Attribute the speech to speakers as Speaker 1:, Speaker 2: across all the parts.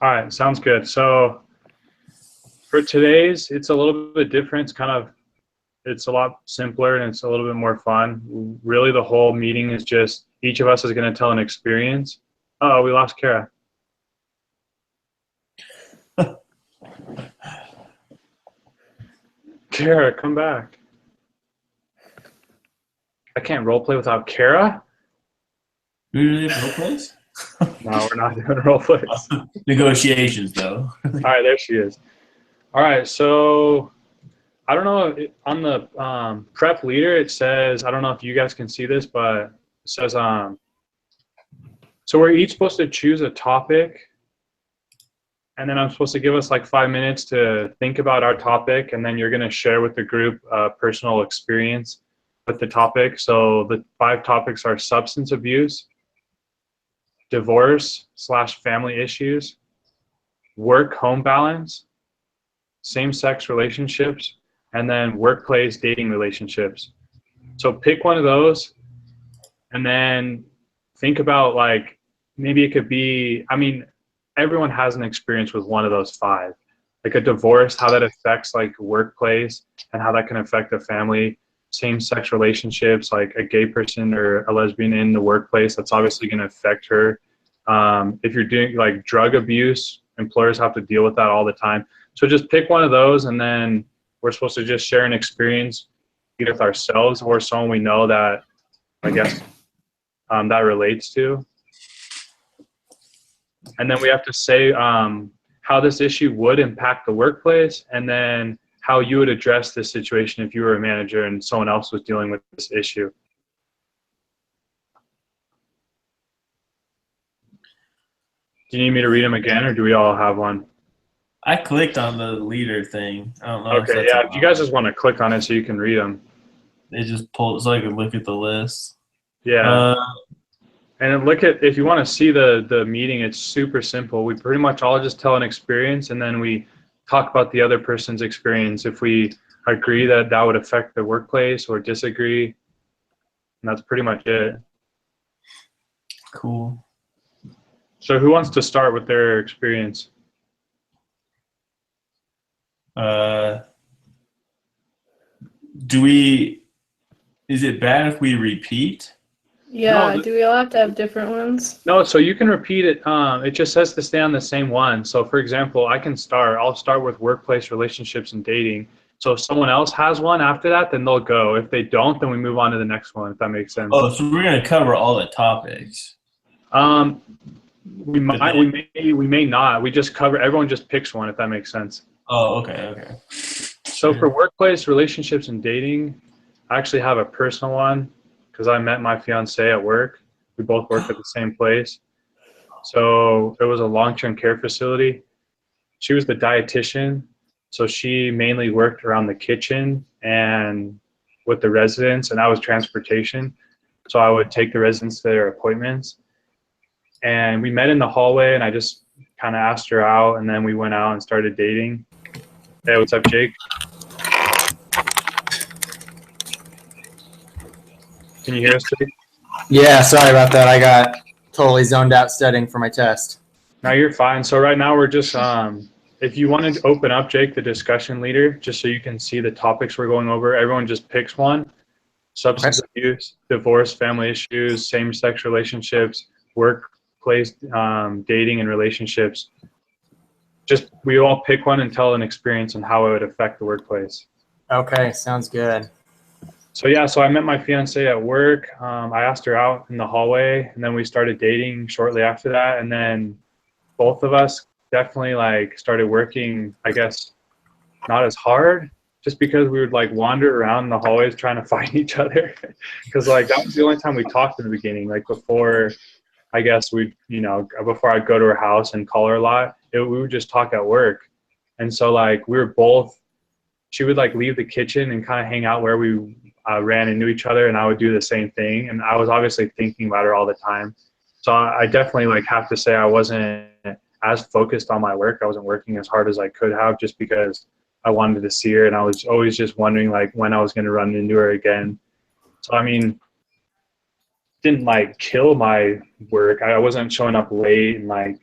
Speaker 1: All right, sounds good. So for today's, it's a little bit different. It's a lot simpler and it's a little bit more fun. Really, the whole meeting is just each of us is going to tell an experience. Oh, we lost Kara. Kara, come back. I can't role play without Kara.
Speaker 2: Do we really have role plays?
Speaker 1: No, we're not doing role plays.
Speaker 2: Negotiations, though.
Speaker 1: All right, there she is. All right, so I don't know on the prep leader it says, I don't know if you guys can see this, but it says so we're each supposed to choose a topic, and then I'm supposed to give us like 5 minutes to think about our topic, and then you're going to share with the group personal experience with the topic. So the 5 topics are substance abuse, divorce/family issues, work-home balance, same-sex relationships, and then workplace dating relationships. So pick one of those and then think about like, maybe it could be, I mean, everyone has an experience with one of those 5. Like a divorce, how that affects like workplace and how that can affect a family. Same-sex relationships, like a gay person or a lesbian in the workplace, that's obviously going to affect her. If you're doing like drug abuse, employers have to deal with that all the time. So just pick one of those, and then we're supposed to just share an experience either with ourselves or someone we know that I guess that relates to. And then we have to say how this issue would impact the workplace, and then how you would address this situation if you were a manager and someone else was dealing with this issue. Do you need me to read them again, or do we all have one?
Speaker 2: I clicked on the leader thing. I don't know if
Speaker 1: Okay,
Speaker 2: that's
Speaker 1: yeah, if you guys just want to click on it so you can read them.
Speaker 2: It just pulled so I could look at the list.
Speaker 1: Yeah. And then look at, if you want to see the meeting, it's super simple. We pretty much all just tell an experience, and then we talk about the other person's experience. If we agree that that would affect the workplace or disagree, and that's pretty much it.
Speaker 2: Cool.
Speaker 1: So who wants to start with their experience?
Speaker 2: Is it bad if we repeat?
Speaker 3: Yeah,
Speaker 1: No,
Speaker 3: do we all have to have different ones?
Speaker 1: No, so you can repeat it. It just says to stay on the same one. So for example, I'll start with workplace relationships and dating. So if someone else has one after that, then they'll go. If they don't, then we move on to the next one, if that makes sense.
Speaker 2: Oh, so we're gonna cover all the topics.
Speaker 1: We may not. We just cover, everyone just picks one, if that makes sense.
Speaker 2: Oh, okay.
Speaker 1: So for workplace relationships and dating, I actually have a personal one because I met my fiance at work. We both worked at the same place. So it was a long-term care facility. She was the dietitian, so she mainly worked around the kitchen and with the residents, and I was transportation. So I would take the residents to their appointments. And we met in the hallway, and I just kind of asked her out, and then we went out and started dating. Hey, what's up, Jake? Can you hear us, Jake?
Speaker 4: Yeah, sorry about that. I got totally zoned out studying for my test.
Speaker 1: No, you're fine. So right now we're just, if you wanted to open up, Jake, the discussion leader, just so you can see the topics we're going over, everyone just picks one. Substance abuse, divorce, family issues, same-sex relationships, workplace dating and relationships. Just, we all pick one and tell an experience on how it would affect the workplace.
Speaker 4: Okay, sounds good.
Speaker 1: So yeah, so I met my fiance at work. I asked her out in the hallway, and then we started dating shortly after that. And then both of us definitely like started working, I guess, not as hard, just because we would like wander around in the hallways trying to find each other. Because like that was the only time we talked in the beginning. Like before, I guess before I'd go to her house and call her a lot, we would just talk at work. And so like we were both, she would like leave the kitchen and kind of hang out where we ran into each other, and I would do the same thing. And I was obviously thinking about her all the time. So I definitely like have to say I wasn't as focused on my work. I wasn't working as hard as I could have, just because I wanted to see her, and I was always just wondering like when I was going to run into her again. So I mean, didn't like kill my work. I wasn't showing up late and like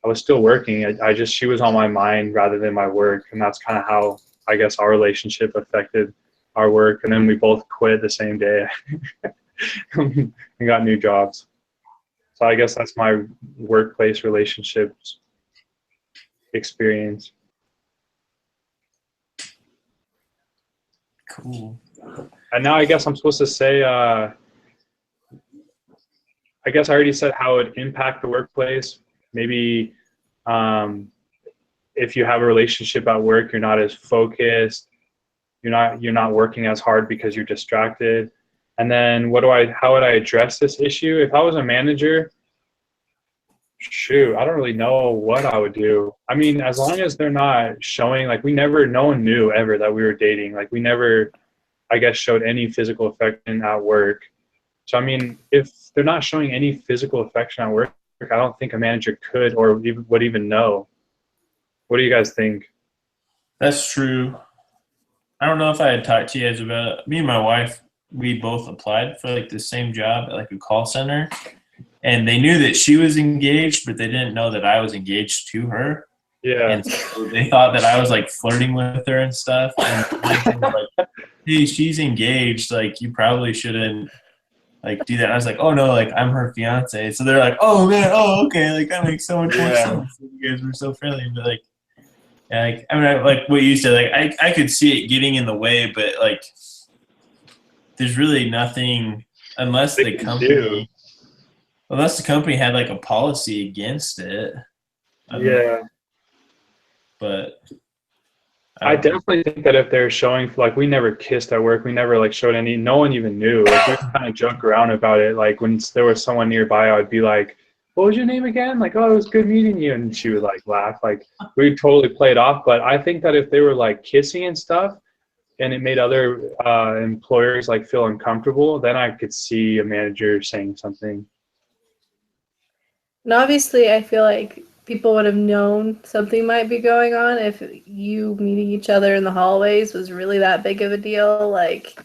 Speaker 1: I was still working. I just, she was on my mind rather than my work. And that's kind of how I guess our relationship affected our work. And then we both quit the same day and got new jobs. So I guess that's my workplace relationships experience.
Speaker 2: Cool.
Speaker 1: And now I guess I'm supposed to say, I guess I already said how it would impact the workplace. Maybe if you have a relationship at work, you're not as focused. You're not working as hard because you're distracted. And then how would I address this issue? If I was a manager, shoot, I don't really know what I would do. I mean, as long as they're not showing, like no one knew ever that we were dating. Like we never, I guess, showed any physical affection at work. So, I mean, if they're not showing any physical affection at work, I don't think a manager could or would even know. What do you guys think?
Speaker 2: That's true. I don't know if I had talked to you guys about it. Me and my wife, we both applied for like the same job at like a call center, and they knew that she was engaged, but they didn't know that I was engaged to her.
Speaker 1: Yeah.
Speaker 2: And so they thought that I was like flirting with her and stuff. And they were like, hey, she's engaged. Like, you probably shouldn't like do that. And I was like, oh no, like I'm her fiance. So they're like, oh man, oh okay, like that makes so much more sense. You guys were so friendly, but like, yeah, like I mean, like what you said, like I could see it getting in the way, but like there's really nothing unless the company had like a policy against it.
Speaker 1: Yeah.
Speaker 2: But
Speaker 1: I definitely think that if they're showing, like, we never kissed at work, we never like showed any, no one even knew. Like, we kind of joke around about it. Like when there was someone nearby, I would be like, what was your name again? Like, oh, it was good meeting you. And she would like laugh. Like we totally played off. But I think that if they were like kissing and stuff and it made other employers like feel uncomfortable, then I could see a manager saying something.
Speaker 3: And obviously, I feel like people would have known something might be going on if you meeting each other in the hallways was really that big of a deal, like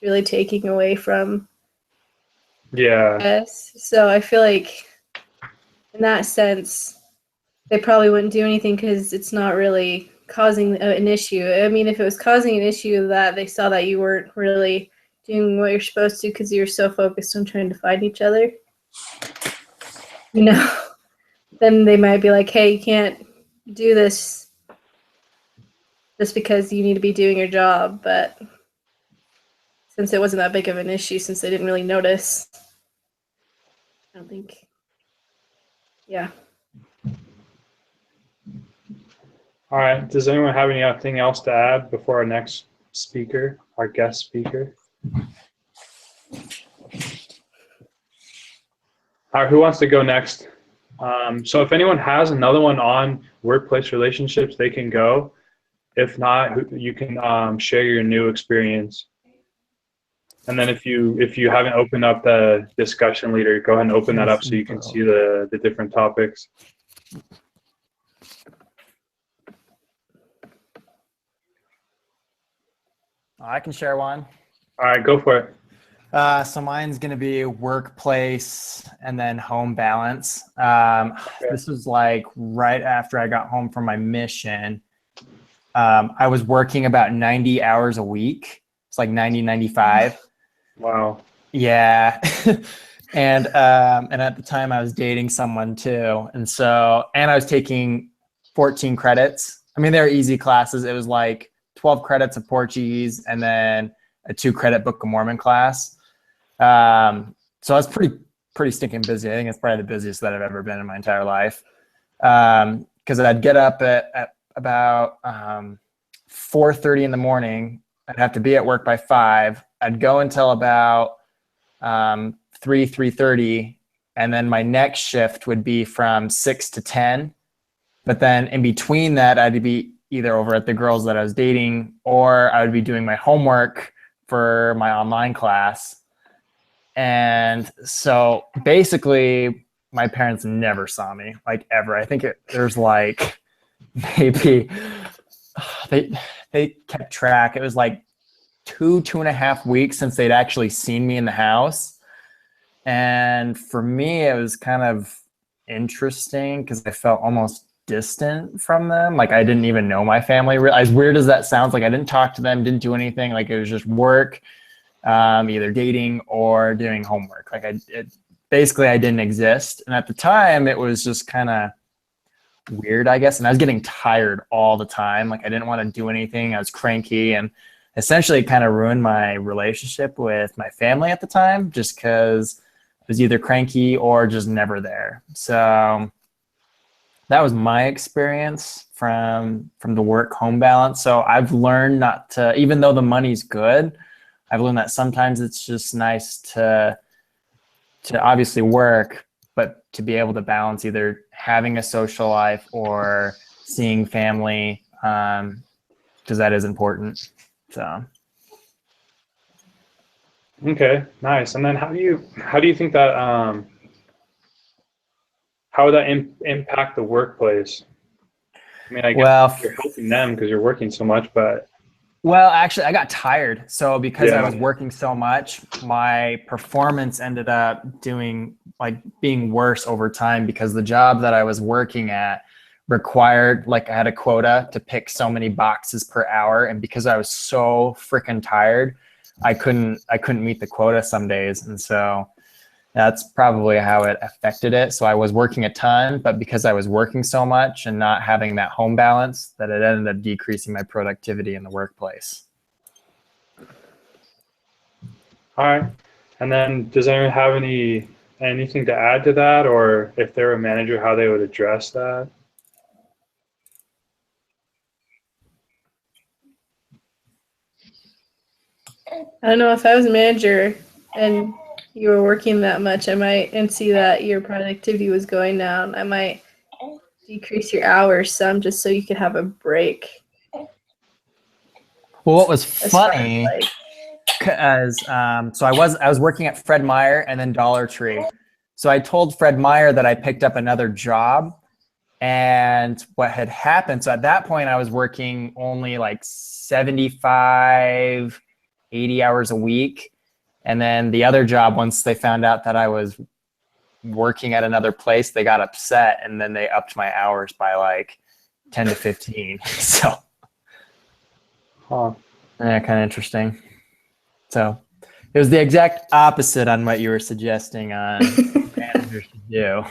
Speaker 3: really taking away from us. So I feel like in that sense, they probably wouldn't do anything because it's not really causing an issue. I mean, if it was causing an issue that they saw that you weren't really doing what you're supposed to because you're so focused on trying to find each other, then they might be like, hey, you can't do this just because you need to be doing your job. But since it wasn't that big of an issue, since they didn't really notice, I don't think, yeah.
Speaker 1: All right. Does anyone have anything else to add before our next speaker, our guest speaker? All right. Who wants to go next? So if anyone has another one on workplace relationships, they can go. If not, you can share your new experience. And then if you haven't opened up the discussion leader, go ahead and open that up so you can see the different topics.
Speaker 4: I can share one.
Speaker 1: All right, go for it.
Speaker 4: So mine's going to be workplace and then home balance. This was like right after I got home from my mission. I was working about 90 hours a week. It's like 90, 95.
Speaker 1: Wow.
Speaker 4: Yeah. And at the time I was dating someone too. And I was taking 14 credits. I mean, they were easy classes. It was like 12 credits of Portuguese and then a 2-credit Book of Mormon class. So I was pretty stinking busy. I think it's probably the busiest that I've ever been in my entire life. Cause I'd get up at about 4:30 in the morning. I'd have to be at work by 5. I'd go until about 3:30. And then my next shift would be from 6 to 10. But then in between that, I'd be either over at the girls that I was dating, or I would be doing my homework for my online class. And so basically my parents never saw me, like ever. I think there's like maybe they kept track. It was like 2.5 weeks since they'd actually seen me in the house. And for me, it was kind of interesting because I felt almost distant from them. Like I didn't even know my family. As weird as that sounds, like I didn't talk to them, didn't do anything. Like it was just work, either dating or doing homework. Like basically I didn't exist. And at the time it was just kind of weird, I guess. And I was getting tired all the time. Like I didn't want to do anything. I was cranky, and essentially it kind of ruined my relationship with my family at the time, just because I was either cranky or just never there. So that was my experience from the work home balance. So I've learned not to, even though the money's good, I've learned that sometimes it's just nice to obviously work, but to be able to balance either having a social life or seeing family, because that is important. So.
Speaker 1: Okay, nice. And then how do you think that how would that impact the workplace? I mean, I guess you're helping them because you're working so much, but
Speaker 4: well, actually, I got tired. So because
Speaker 1: Yeah.
Speaker 4: I was working so much, my performance ended up being worse over time, because the job that I was working at required, like I had a quota to pick so many boxes per hour. And because I was so freaking tired, I couldn't meet the quota some days. And so that's probably how it affected it. So I was working a ton, but because I was working so much and not having that home balance, that it ended up decreasing my productivity in the workplace.
Speaker 1: all right. And then does anyone have anything to add to that, or if they're a manager, how they would address that?
Speaker 3: I don't know, if I was a manager and you were working that much, and see that your productivity was going down, I might decrease your hours some just so you could have a break.
Speaker 4: Well, what was
Speaker 3: As far as,
Speaker 4: funny,
Speaker 3: like,
Speaker 4: so I was working at Fred Meyer and then Dollar Tree. So I told Fred Meyer that I picked up another job, and what had happened. So at that point I was working only like 75, 80 hours a week. And then the other job, once they found out that I was working at another place, they got upset, and then they upped my hours by like 10 to 15. So
Speaker 1: Huh.
Speaker 4: yeah, kind of interesting. So it was the exact opposite on what you were suggesting on managers to do.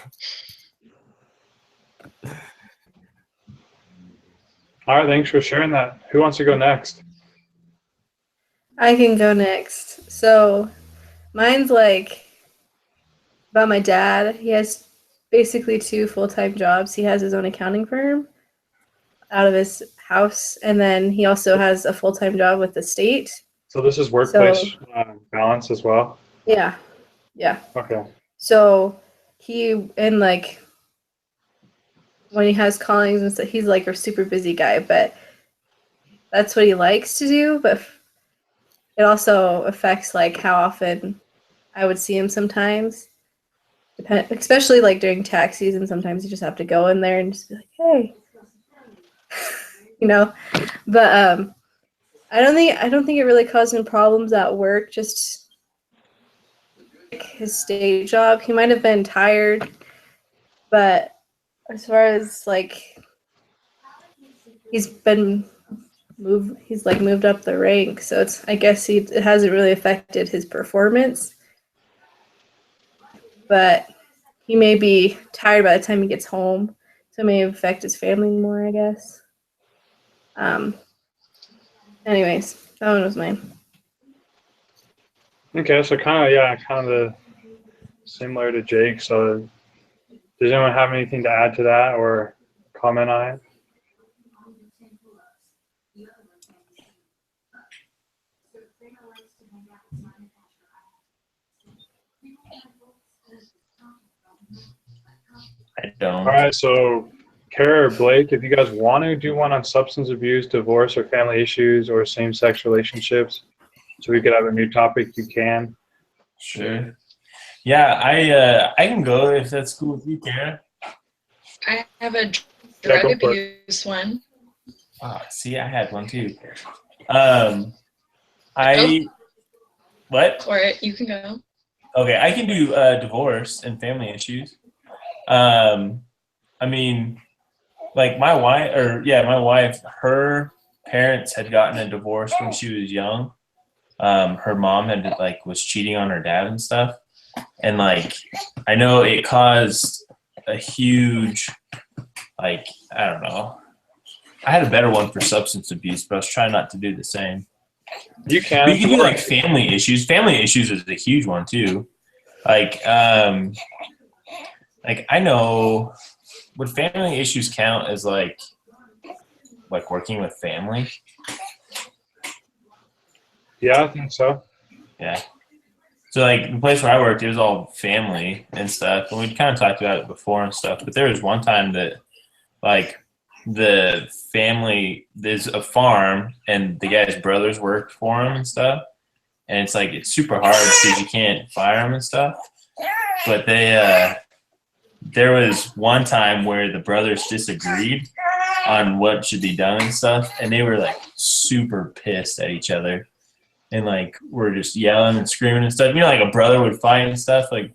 Speaker 1: All right, thanks for sharing that. Who wants to go next?
Speaker 3: I can go next. So mine's like about my dad. He has basically 2 full-time jobs. He has his own accounting firm out of his house, and then he also has a full-time job with the state.
Speaker 1: So this is workplace balance as well?
Speaker 3: Yeah.
Speaker 1: Okay.
Speaker 3: So and like when he has callings and stuff, he's like a super busy guy, but that's what he likes to do. But it also affects like how often I would see him sometimes. Especially like during tax season, sometimes you just have to go in there and just be like, hey. But I don't think it really caused him problems at work. Just like his state job, he might have been tired, but as far as like he's moved up the ranks, so I guess it hasn't really affected his performance. But he may be tired by the time he gets home, so it may affect his family more, I guess. Anyways, that one was mine.
Speaker 1: Okay, so kind of similar to Jake. So does anyone have anything to add to that or comment on it?
Speaker 2: I don't.
Speaker 1: All right, so Kara or Blake, if you guys want to do one on substance abuse, divorce, or family issues, or same-sex relationships, so we could have a new topic, you can.
Speaker 2: Sure. Yeah, I can go if that's cool with you, Kara.
Speaker 5: I have a
Speaker 1: Yeah,
Speaker 5: drug
Speaker 1: go for it.
Speaker 5: abuse one.
Speaker 2: See, I had one too.
Speaker 5: Or you can go.
Speaker 2: Okay, I can do divorce and family issues. I mean, like my wife, her parents had gotten a divorce when she was young. Her mom had like was cheating on her dad and stuff. And like, I know it caused a huge, like, I don't know. I had a better one for substance abuse, but I was trying not to do the same.
Speaker 1: You can.
Speaker 2: But you can do like family issues. Family issues is a huge one too. Like I know, would family issues count as like working with family?
Speaker 1: Yeah, I think so.
Speaker 2: Yeah. So like the place where I worked, it was all family and stuff, and we kind of talked about it before and stuff. But there was one time that like the family, there's a farm, and the guy's brothers worked for him and stuff, and it's like it's super hard because you can't fire them and stuff. But they there was one time where the brothers disagreed on what should be done and stuff, and they were like super pissed at each other. And like we're just yelling and screaming and stuff. You know, like a brother would fight and stuff. Like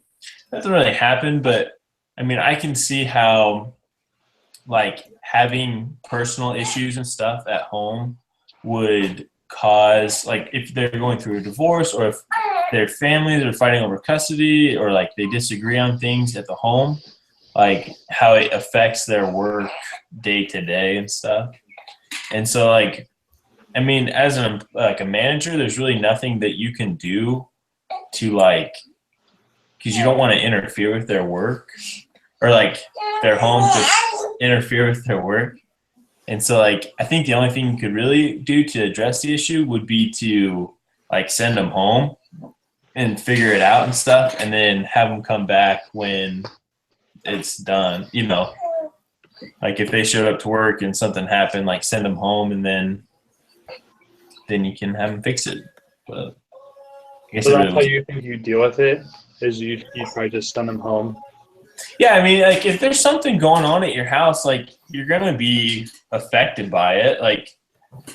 Speaker 2: that doesn't really happen, but I mean, I can see how like having personal issues and stuff at home would cause, like if they're going through a divorce or if their families are fighting over custody or like they disagree on things at the home, like how it affects their work day to day and stuff. And so like, I mean, as a manager, there's really nothing that you can do to like, because you don't want to interfere with their work or like their home to interfere with their work. And so like, I think the only thing you could really do to address the issue would be to like send them home and figure it out and stuff, and then have them come back when it's done. You know, like if they showed up to work and something happened, like send them home and then you can have them fix it. But I guess
Speaker 1: So
Speaker 2: it
Speaker 1: that's
Speaker 2: really
Speaker 1: how you think you deal with it? Is you probably just send them home?
Speaker 2: Yeah, I mean, like if there's something going on at your house, like you're gonna be affected by it. Like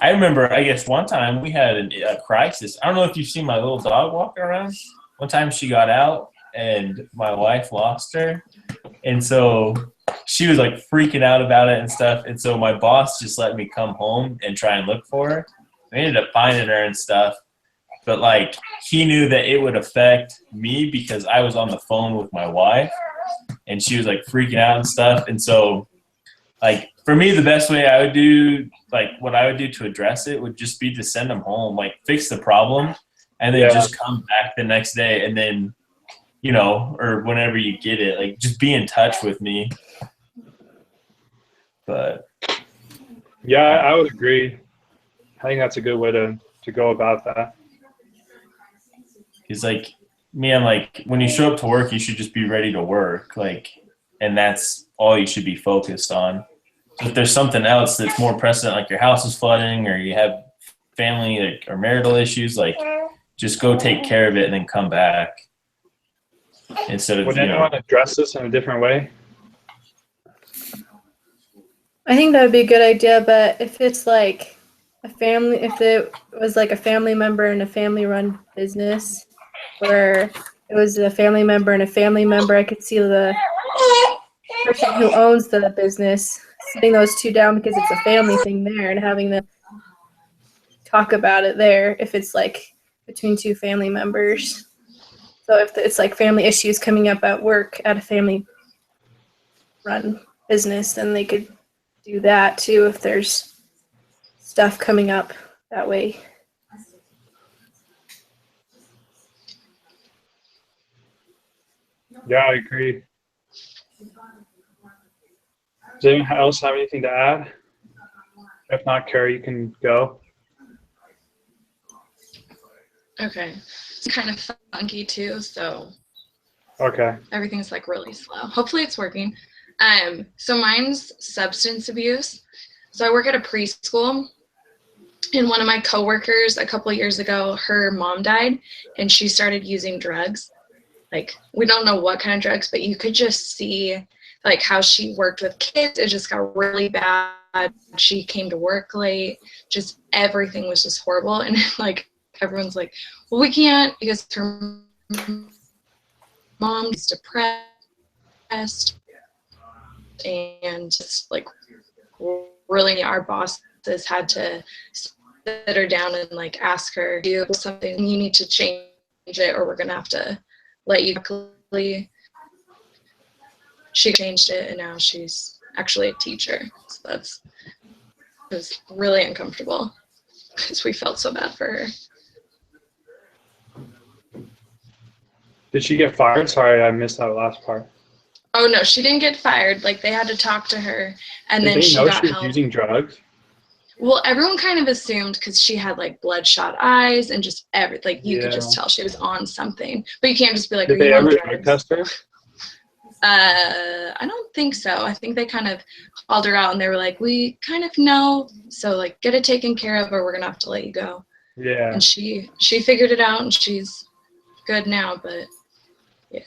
Speaker 2: I remember, I guess one time we had a crisis. I don't know if you've seen my little dog walking around. One time she got out and my wife lost her, and so she was like freaking out about it and stuff. And so my boss just let me come home and try and look for her. We ended up finding her and stuff, but like he knew that it would affect me because I was on the phone with my wife and she was like freaking out and stuff. And so like for me, the best way I would do, like what I would do to address it would just be to send them home, like fix the problem and then just come back the next day. And then, you know, or whenever you get it, like just be in touch with me. But
Speaker 1: yeah, I would agree. I think that's a good way to go about that.
Speaker 2: Because like me, I'm like, when you show up to work, you should just be ready to work. Like, and that's all you should be focused on. So if there's something else that's more pressing, like your house is flooding or you have family like, or marital issues, like just go take care of it and then come back. Instead of,
Speaker 1: Would anyone address this in a different way?
Speaker 3: I think that would be a good idea, but if it's like if it was like a family member in a family-run business where it was a family member and a family member, I could see the person who owns the business sitting those two down because it's a family thing there and having them talk about it there if it's like between two family members. So if it's like family issues coming up at work at a family-run business, then they could do that too if there's stuff coming up that way.
Speaker 1: Yeah, I agree. Does anyone else have anything to add? If not, Carrie, you can go.
Speaker 5: Okay. It's kind of funky too, so
Speaker 1: Okay.
Speaker 5: everything's like really slow. Hopefully it's working. So mine's substance abuse. So I work at a preschool, and one of my coworkers a couple of years ago, her mom died and she started using drugs. Like we don't know what kind of drugs, but you could just see like how she worked with kids. It just got really bad. She came to work late. Just everything was just horrible. And like everyone's like, well, we can't because her mom's depressed. and just like really our bosses had to sit her down and like ask her, do something, you need to change it or we're gonna have to let you. She changed it and now she's actually a teacher. So it was really uncomfortable because we felt so bad for her.
Speaker 1: Did she get fired? Sorry, I missed that last part.
Speaker 5: Oh no, she didn't get fired. Like they had to talk to her and then she
Speaker 1: know
Speaker 5: got
Speaker 1: she was
Speaker 5: help.
Speaker 1: using drugs?
Speaker 5: Well, everyone kind of assumed because she had like bloodshot eyes and just everything. Like you could just tell she was on something. But you can't just be like,
Speaker 1: Did
Speaker 5: are
Speaker 1: they
Speaker 5: you on
Speaker 1: ever
Speaker 5: drugs?
Speaker 1: drug test her?
Speaker 5: I don't think so. I think they kind of called her out and they were like, we kind of know. So like get it taken care of or we're gonna have to let you go.
Speaker 1: Yeah.
Speaker 5: And she figured it out and she's good now, but yeah.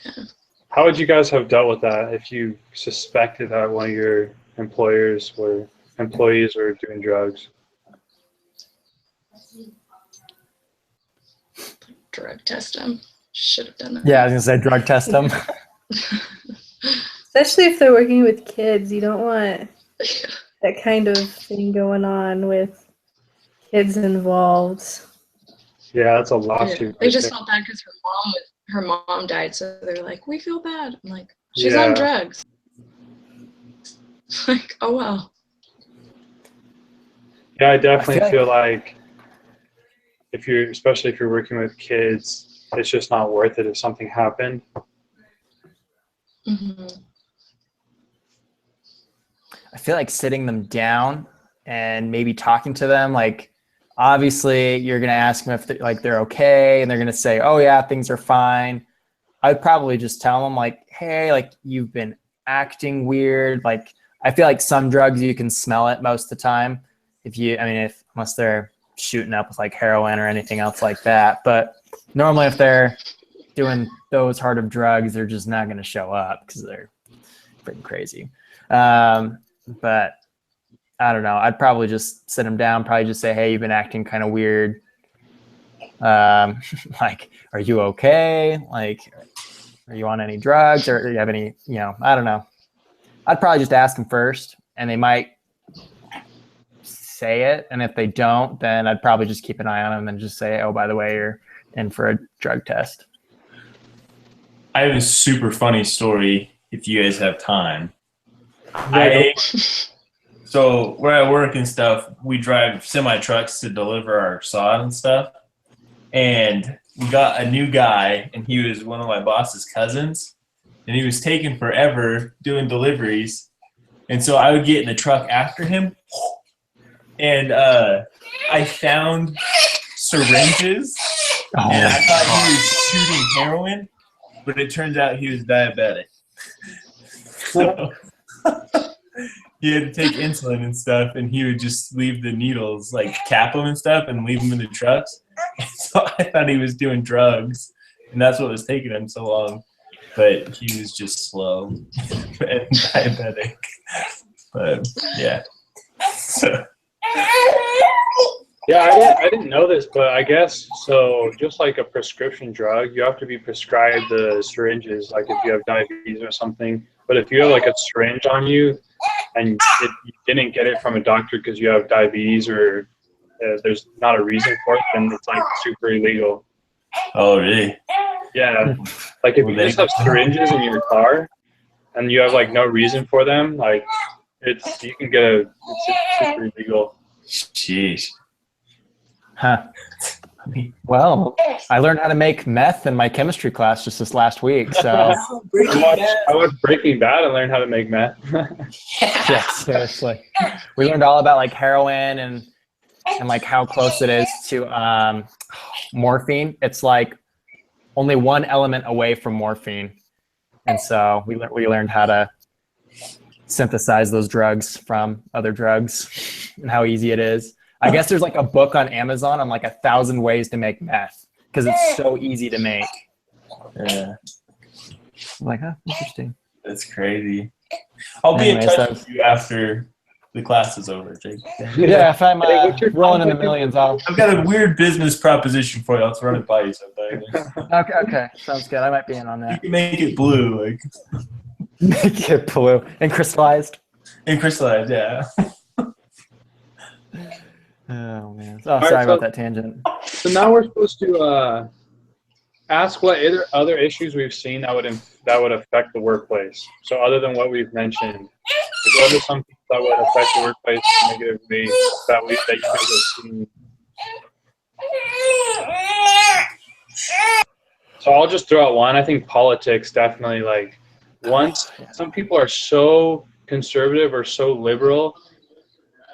Speaker 1: How would you guys have dealt with that if you suspected that one of your employees were doing drugs?
Speaker 5: Drug test him. Should have done that.
Speaker 4: Yeah, I was gonna say drug test them.
Speaker 3: Especially if they're working with kids, you don't want that kind of thing going on with kids involved.
Speaker 1: Yeah, that's a
Speaker 5: Yeah.
Speaker 1: lawsuit.
Speaker 5: They
Speaker 1: right
Speaker 5: just
Speaker 1: there.
Speaker 5: felt bad because her mom died, so they're like, we feel bad. I'm like, she's on drugs. Like, oh well.
Speaker 1: Yeah, I definitely
Speaker 4: I feel
Speaker 1: feel like especially if you're working with kids, it's just not worth it if something happened.
Speaker 5: Mm-hmm.
Speaker 4: I feel like sitting them down and maybe talking to them. Like, obviously, you're gonna ask them if they're okay, and they're gonna say, "Oh yeah, things are fine." I'd probably just tell them like, "Hey, like you've been acting weird." Like, I feel like some drugs you can smell it most of the time. Unless they're shooting up with like heroin or anything else like that. But normally, if they're doing those hard of drugs, they're just not gonna show up because they're freaking crazy. But I don't know. I'd probably just sit them down, probably just say, hey, you've been acting kind of weird. Like, are you okay? Like, are you on any drugs or do you have any, I don't know. I'd probably just ask them first and they might say it. And if they don't, then I'd probably just keep an eye on them and just say, oh, by the way, you're in for a drug test.
Speaker 2: I have a super funny story if you guys have time. So where I work and stuff, we drive semi trucks to deliver our sod and stuff. And we got a new guy, and he was one of my boss's cousins, and he was taking forever doing deliveries. And so I would get in the truck after him, and I found syringes, and I thought he was shooting heroin, but it turns out he was diabetic. So he had to take insulin and stuff, and he would just leave the needles, like cap them and stuff, and leave them in the trucks. And so I thought he was doing drugs, and that's what was taking him so long. But he was just slow and diabetic. But yeah. So.
Speaker 1: Yeah, I didn't know this, but I guess so. Just like a prescription drug, you have to be prescribed the syringes, like if you have diabetes or something. But if you have like a syringe on you and you didn't get it from a doctor because you have diabetes or there's not a reason for it, then it's like super illegal.
Speaker 2: Oh, really?
Speaker 1: Yeah, like if you just have syringes in your car and you have like no reason for them, like it's super illegal.
Speaker 2: Jeez.
Speaker 4: Huh. Well, I learned how to make meth in my chemistry class just this last week. So
Speaker 1: I watched Breaking Bad and learned how to make meth.
Speaker 4: yeah, seriously. We learned all about like heroin and like how close it is to morphine. It's like only one element away from morphine. And so we learned how to synthesize those drugs from other drugs and how easy it is. I guess there's like a book on Amazon on like 1,000 ways to make meth because it's so easy to make.
Speaker 2: Yeah.
Speaker 4: I'm like, huh, interesting.
Speaker 2: That's crazy. I'll be in touch with you after the class is over, Jake.
Speaker 4: Yeah, if I'm rolling in the millions, I've
Speaker 2: got a weird business proposition for you. I'll run it by you sometime.
Speaker 4: Okay, sounds good. I might be in on
Speaker 2: You
Speaker 4: that.
Speaker 2: can make it blue, like.
Speaker 4: Make it blue and crystallized.
Speaker 2: And crystallized, yeah.
Speaker 4: Oh man. Oh,
Speaker 1: right,
Speaker 4: sorry
Speaker 1: so-
Speaker 4: about that tangent.
Speaker 1: So now we're supposed to ask what other issues we've seen that would affect the workplace. So other than what we've mentioned, like what are some things that would affect the workplace negatively that you guys have seen? So I'll just throw out one. I think politics definitely, like, once some people are so conservative or so liberal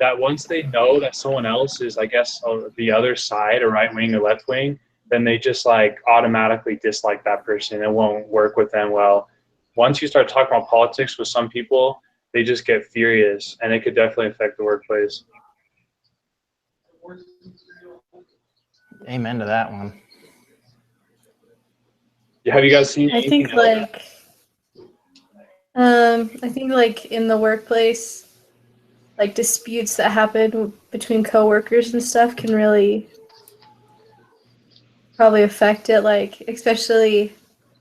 Speaker 1: that once they know that someone else is, I guess, the other side or right wing or left wing, then they just like automatically dislike that person and won't work with them well. Once you start talking about politics with some people, they just get furious, and it could definitely affect the workplace.
Speaker 4: Amen to that one.
Speaker 1: Have you guys seen
Speaker 3: I
Speaker 1: anything
Speaker 3: think
Speaker 1: else?
Speaker 3: I think like in the workplace, like disputes that happen between coworkers and stuff can really probably affect it. Like especially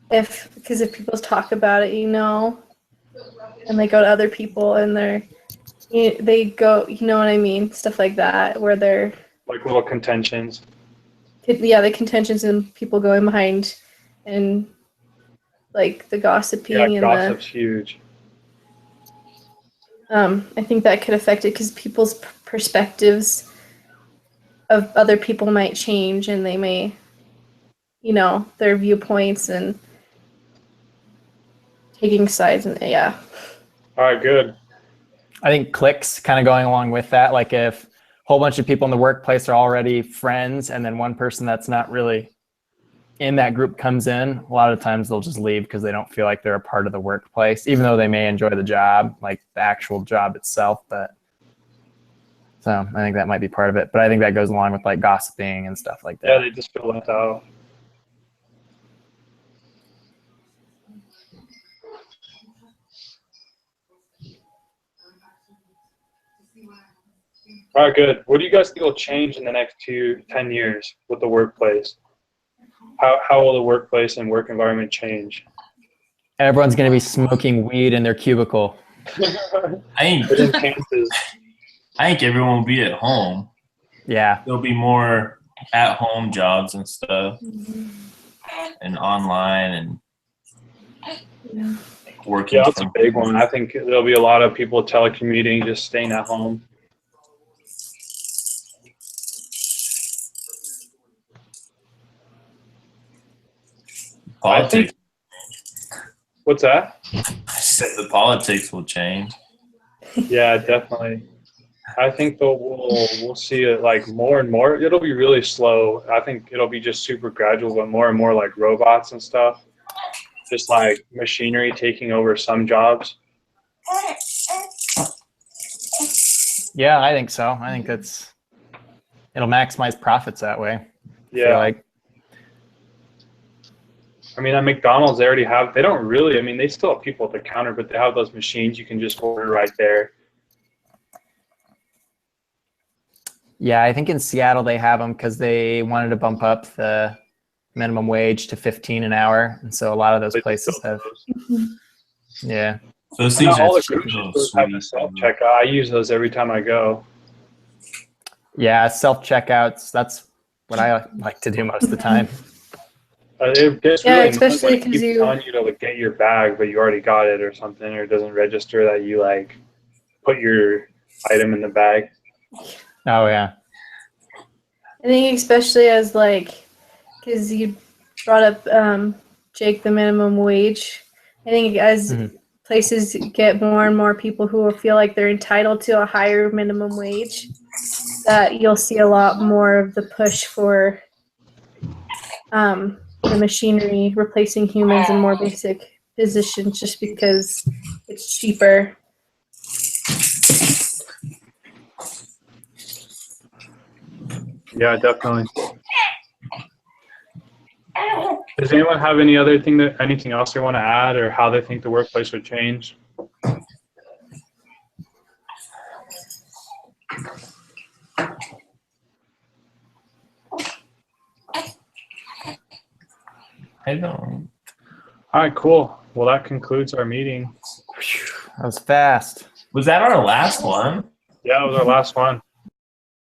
Speaker 3: because if people talk about it, and they go to other people and they go, you know what I mean, stuff like that, where they're
Speaker 1: Like little contentions.
Speaker 3: the contentions and people going behind and like the gossiping
Speaker 1: Yeah,
Speaker 3: and
Speaker 1: gossip's huge.
Speaker 3: I think that could affect it because people's perspectives of other people might change and they may, their viewpoints and taking sides and yeah.
Speaker 1: All right, good.
Speaker 4: I think cliques kind of going along with that. Like if a whole bunch of people in the workplace are already friends and then one person that's not really in that group comes in, a lot of times they'll just leave because they don't feel like they're a part of the workplace, even though they may enjoy the job, like the actual job itself. But so I think that might be part of it. But I think that goes along with like gossiping and stuff like that.
Speaker 1: Yeah, they just feel left out. All right, good. What do you guys think will change in the next 10 years with the workplace? How will the workplace and work environment change?
Speaker 4: Everyone's going to be smoking weed in their cubicle.
Speaker 2: I
Speaker 1: Within
Speaker 2: think
Speaker 1: Kansas.
Speaker 2: everyone will be at home.
Speaker 4: Yeah.
Speaker 2: There'll be more at-home jobs and stuff, and online and
Speaker 3: Yeah.
Speaker 2: working.
Speaker 1: Yeah, that's a big one. I think there'll be a lot of people telecommuting, just staying at home.
Speaker 2: Politics.
Speaker 1: What's that?
Speaker 2: I said the politics will change.
Speaker 1: Yeah, definitely. I think that we'll see it like more and more. It'll be really slow. I think it'll be just super gradual, but more and more like robots and stuff. Just like machinery taking over some jobs.
Speaker 4: Yeah, I think so. I think it'll maximize profits that way. I feel
Speaker 1: Yeah.
Speaker 4: like.
Speaker 1: I mean, at McDonald's, they don't really, I mean, they still have people at the counter, but they have those machines you can just order right there.
Speaker 4: Yeah, I think in Seattle they have them because they wanted to bump up the minimum wage to 15 an hour. And so a lot of those
Speaker 1: They
Speaker 4: places
Speaker 1: still
Speaker 4: have,
Speaker 1: those.
Speaker 4: yeah.
Speaker 2: Those
Speaker 1: And
Speaker 2: things
Speaker 1: all
Speaker 2: are
Speaker 1: the grocery
Speaker 2: so
Speaker 1: stores have the
Speaker 2: sweet.
Speaker 1: self-checkout. I use those every time I go.
Speaker 4: Yeah, self-checkouts, that's what I like to do most of the time.
Speaker 1: It gets
Speaker 3: Yeah,
Speaker 1: really
Speaker 3: especially
Speaker 1: annoying when it
Speaker 3: 'cause
Speaker 1: keeps
Speaker 3: you-
Speaker 1: telling you to like, get your bag, but you already got it or something, or it doesn't register that you like put your item in the bag.
Speaker 4: Oh, yeah.
Speaker 3: I think especially as because you brought up Jake, the minimum wage. I think as
Speaker 4: Mhm.
Speaker 3: places get more and more people who will feel like they're entitled to a higher minimum wage, that you'll see a lot more of the push for the machinery replacing humans in more basic positions just because it's cheaper.
Speaker 1: Yeah, definitely. Does anyone have anything else they want to add, or how they think the workplace would change?
Speaker 2: I don't.
Speaker 1: All right, cool. Well, that concludes our meeting.
Speaker 4: That was fast.
Speaker 2: Was that our last one?
Speaker 1: Yeah, that was our last one.